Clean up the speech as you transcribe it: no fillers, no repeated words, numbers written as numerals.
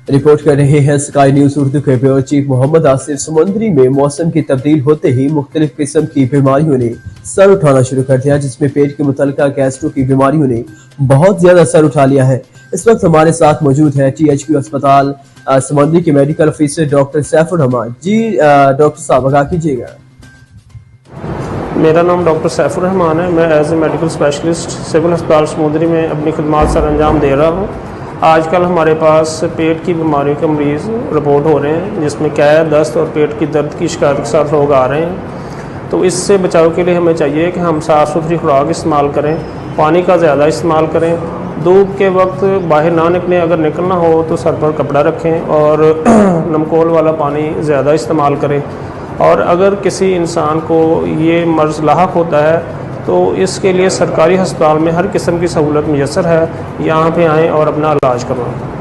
Report कर रहे हैं स्काई न्यूज उर्दू के ब्यूरो चीफ मोहम्मद आसिफ। समुद्री में मौसम की तब्दील होते ही मुख्तलिफ किस्म की बीमारियों ने सर उठाना शुरू कर दिया, जिसमें पेट के मुतल्लिका गैस्ट्रो की बीमारियों ने बहुत ज्यादा सर उठा लिया है। इस वक्त हमारे साथ मौजूद है THQ अस्पताल समुद्री के medical officer doctor Saifur Rahman ji. Doctor साहब आगाह कीजिएगा। मेरा नाम डॉक्टर सैफुर रहमान है। मैं as a medical specialist civil अस्पताल समुद्री में अपनी खिदमत सर अंजाम दे रहा हूँ। आजकल हमारे पास पेट की बीमारियों के मरीज़ रिपोर्ट हो रहे हैं, जिसमें कैर, दस्त और पेट की दर्द की शिकायत के साथ लोग आ रहे हैं। तो इससे बचाव के लिए हमें चाहिए कि हम साफ़ सुथरी खुराक इस्तेमाल करें, पानी का ज़्यादा इस्तेमाल करें, धूप के वक्त बाहर ना निकलें, अगर निकलना हो तो सर पर कपड़ा रखें और नमकोल वाला पानी ज़्यादा इस्तेमाल करें। और अगर किसी इंसान को ये मर्ज़ लाहक होता है तो इसके लिए सरकारी अस्पताल में हर किस्म की सहूलत मुयस्सर है। यहाँ पे आएँ और अपना इलाज करवाएं।